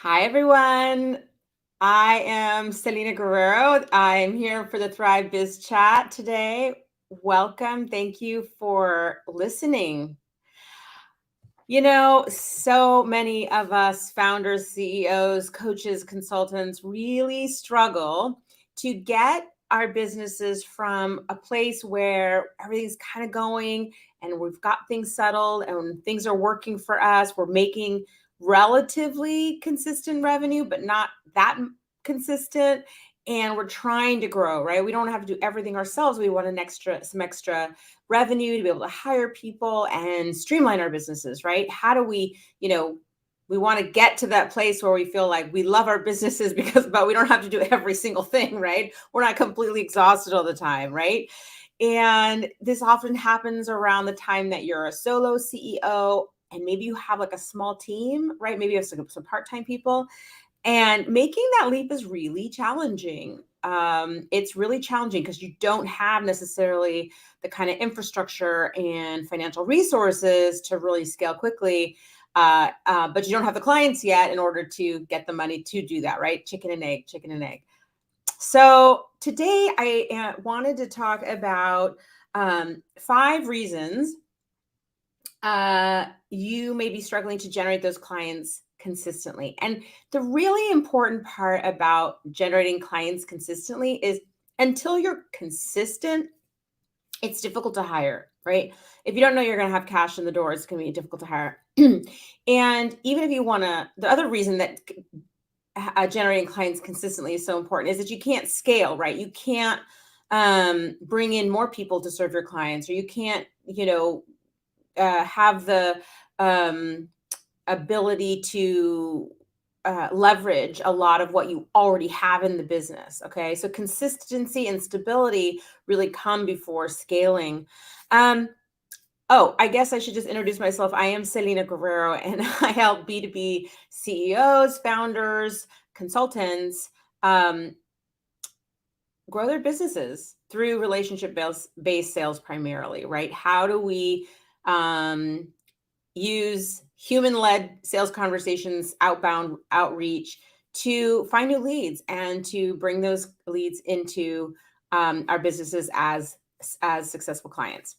Hi, everyone. I am Selena Guerrero. I'm here for the Thrive Biz Chat today. Welcome. Thank you for listening. So many of us founders, CEOs, coaches, consultants really struggle to get our businesses from a place where everything's kind of going and we've got things settled and things are working for us. We're making relatively consistent revenue, but not that consistent. And we're trying to grow, right? We don't have to do everything ourselves. We want some extra revenue to be able to hire people and streamline our businesses, right? How do we, we want to get to that place where we feel like we love our businesses but we don't have to do every single thing, right? We're not completely exhausted all the time, right? And this often happens around the time that you're a solo CEO and maybe you have like a small team, right? Maybe you have some part-time people. And making that leap is really challenging. It's really challenging because you don't have necessarily the kind of infrastructure and financial resources to really scale quickly. But you don't have the clients yet in order to get the money to do that, right? Chicken and egg, chicken and egg. So today I wanted to talk about 5 reasons you may be struggling to generate those clients consistently. And the really important part about generating clients consistently is until you're consistent, it's difficult to hire, right? If you don't know you're going to have cash in the door, it's going to be difficult to hire. And even if you want to, the other reason that generating clients consistently is so important is that you can't scale, right? You can't bring in more people to serve your clients, or you can't, have the ability to leverage a lot of what you already have in the business. Okay. So consistency and stability really come before scaling. I guess I should just introduce myself. I am Selena Guerrero, and I help B2B CEOs, founders, consultants grow their businesses through relationship-based sales primarily, right? How do we use human-led sales conversations, outbound outreach to find new leads and to bring those leads into our businesses as successful clients.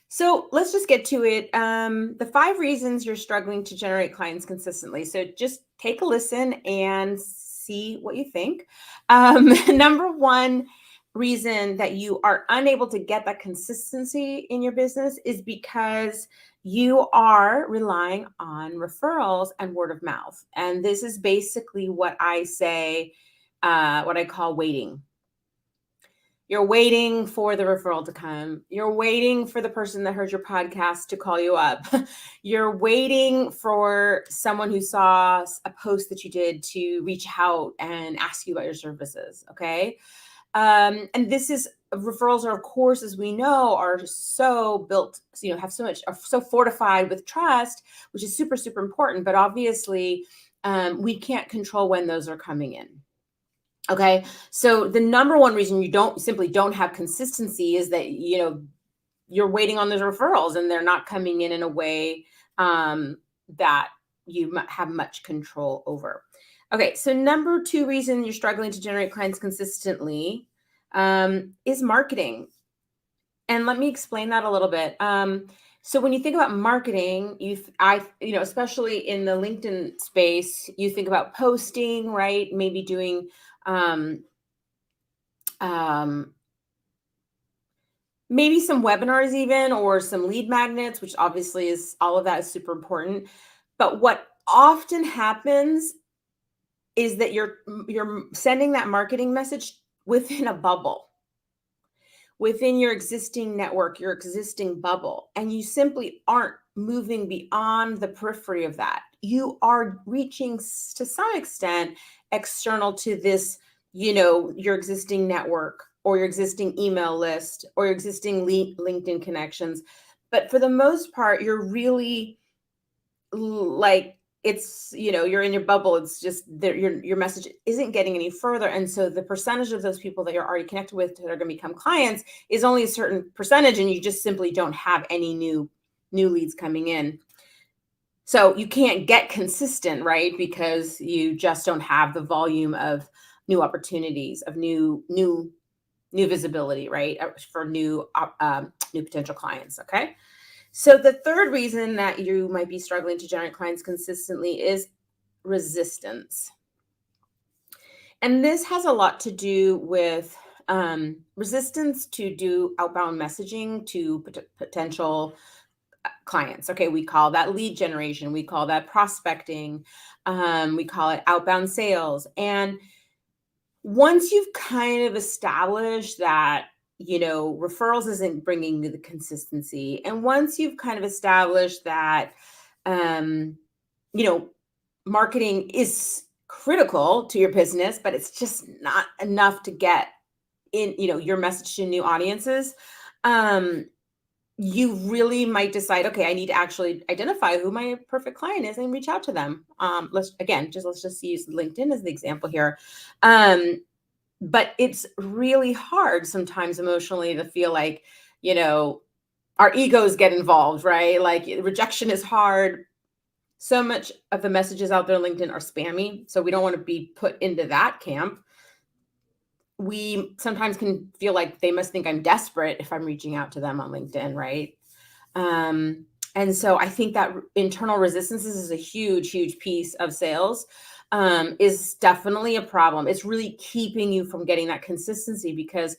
So let's just get to it. The 5 reasons you're struggling to generate clients consistently. So just take a listen and see what you think. Number 1 reason that you are unable to get that consistency in your business is because you are relying on referrals and word of mouth. And this is basically what I say, what I call waiting. You're waiting for the referral to come. You're waiting for the person that heard your podcast to call you up. You're waiting for someone who saw a post that you did to reach out and ask you about your services. Okay. And this is referrals are, of course, as we know, are so built, have so much, are so fortified with trust, which is super, super important. But obviously, we can't control when those are coming in. Okay. So the number 1 reason you don't have consistency is that, you're waiting on those referrals and they're not coming in a way that you have much control over. Okay. So number 2 reason you're struggling to generate clients consistently is marketing. And let me explain that a little bit. So when you think about marketing, especially in the LinkedIn space, you think about posting, right? Maybe doing maybe some webinars even, or some lead magnets, which obviously is all of that is super important. But what often happens is that you're sending that marketing message within a bubble, within your existing network, your existing bubble, and you simply aren't moving beyond the periphery of that. You are reaching to some extent external to this, your existing network or your existing email list or your existing LinkedIn connections. But for the most part, you're really like, it's, you're in your bubble. It's just that your message isn't getting any further. And so the percentage of those people that you're already connected with that are going to become clients is only a certain percentage. And you just simply don't have any new leads coming in. So you can't get consistent, right? Because you just don't have the volume of new opportunities, of new visibility, right? For new potential clients. Okay. So the third reason that you might be struggling to generate clients consistently is resistance. And this has a lot to do with resistance to do outbound messaging to potential clients. Okay, we call that lead generation, we call that prospecting, we call it outbound sales. And once you've kind of established that, referrals isn't bringing you the consistency, and once you've kind of established that, um, you know, marketing is critical to your business, but it's just not enough to get in, your message to new audiences. Um, you really might decide, okay, I need to actually identify who my perfect client is and reach out to them. Let's just use LinkedIn as the example here. But it's really hard sometimes emotionally to feel like, you know, our egos get involved, right? Like rejection is hard. So much of the messages out there on LinkedIn are spammy. So we don't want to be put into that camp. We sometimes can feel like they must think I'm desperate if I'm reaching out to them on LinkedIn, right? Um, and so I think that internal resistance is a huge, huge piece of sales, is definitely a problem. It's really keeping you from getting that consistency because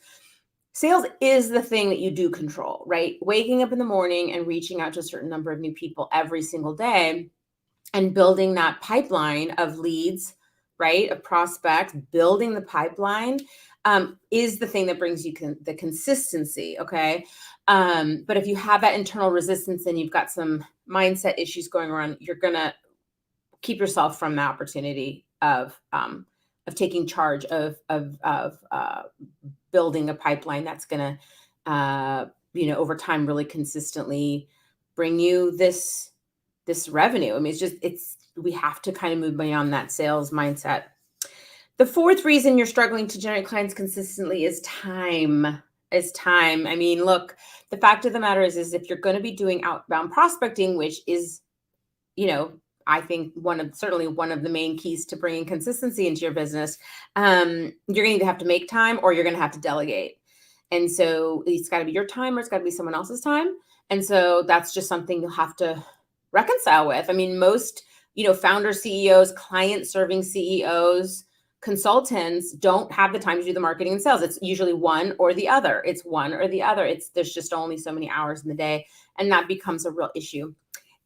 sales is the thing that you do control, right? Waking up in the morning and reaching out to a certain number of new people every single day and building that pipeline of leads, right? Of prospects, building the pipeline is the thing that brings you the consistency. Okay. But if you have that internal resistance and you've got some mindset issues going on, you're going to keep yourself from the opportunity of taking charge of building a pipeline that's going to, over time, really consistently bring you this revenue. I mean, we have to kind of move beyond that sales mindset. The fourth reason you're struggling to generate clients consistently is time. I mean, look, the fact of the matter is if you're going to be doing outbound prospecting, which is, I think certainly one of the main keys to bringing consistency into your business, you're going to either have to make time or you're going to have to delegate. And so it's got to be your time or it's got to be someone else's time. And so that's just something you'll have to reconcile with. I mean, most, founder CEOs, client serving CEOs, consultants don't have the time to do the marketing and sales. It's usually one or the other. There's just only so many hours in the day. And that becomes a real issue.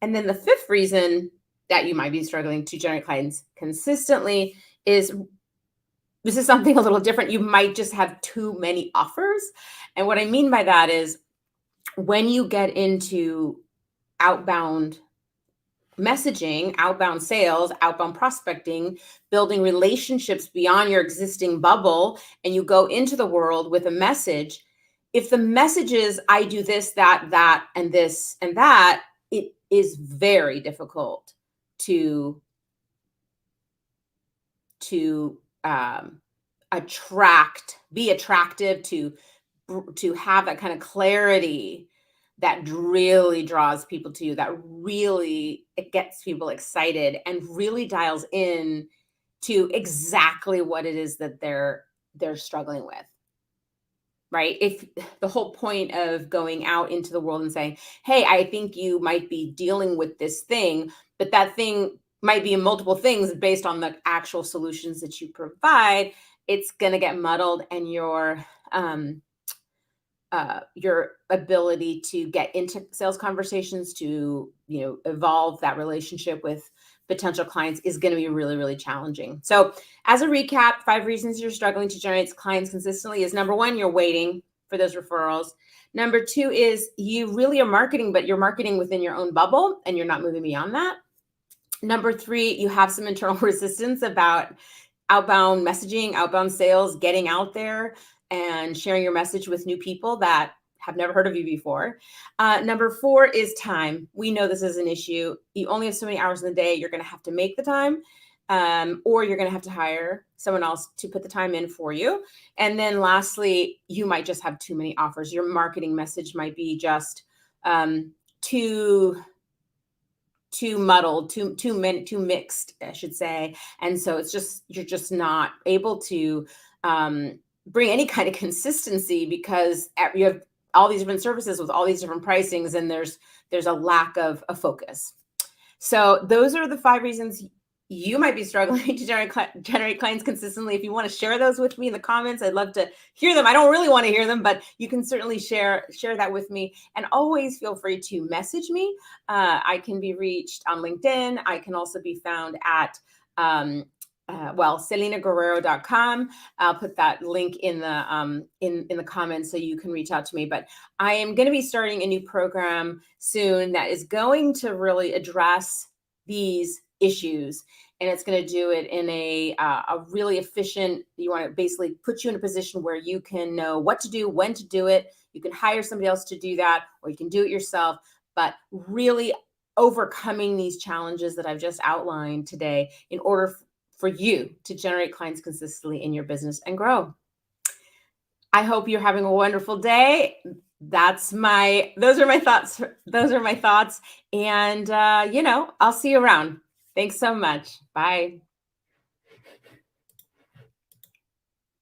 And then the fifth reason that you might be struggling to generate clients consistently is this is something a little different. You might just have too many offers. And what I mean by that is when you get into outbound messaging, outbound sales, outbound prospecting, building relationships beyond your existing bubble, and you go into the world with a message, if the message is, I do this, that, and this, and that, it is very difficult to be attractive, to have that kind of clarity that really draws people to you, that really it gets people excited and really dials in to exactly what it is that they're struggling with. Right? If the whole point of going out into the world and saying, hey, I think you might be dealing with this thing, but that thing might be multiple things based on the actual solutions that you provide, it's going to get muddled, and your ability to get into sales conversations, to evolve that relationship with potential clients is going to be really, really challenging. So as a recap, 5 reasons you're struggling to generate clients consistently is: number 1, you're waiting for those referrals. Number 2 is you really are marketing, but you're marketing within your own bubble and you're not moving beyond that. Number 3, you have some internal resistance about outbound messaging, outbound sales, getting out there and sharing your message with new people that have never heard of you before. Number 4 is time. We know this is an issue. You only have so many hours in the day. You're going to have to make the time, or you're going to have to hire someone else to put the time in for you. And then lastly, you might just have too many offers. Your marketing message might be just too too muddled, too mixed, I should say. And so you're just not able to bring any kind of consistency because you have all these different services with all these different pricings, and there's a lack of a focus. So those are the 5 reasons you might be struggling to generate clients consistently. If you want to share those with me in the comments, I'd love to hear them. I don't really want to hear them, but you can certainly share that with me. And always feel free to message me. I can be reached on LinkedIn. I can also be found at selinaguerrero.com. I'll put that link in the comments so you can reach out to me. But I am going to be starting a new program soon that is going to really address these issues, and it's going to do it in a really efficient. You want to basically put you in a position where you can know what to do, when to do it. You can hire somebody else to do that, or you can do it yourself. But really overcoming these challenges that I've just outlined today in order for you to generate clients consistently in your business and grow. I hope you're having a wonderful day. Those are my thoughts. And I'll see you around. Thanks so much. Bye.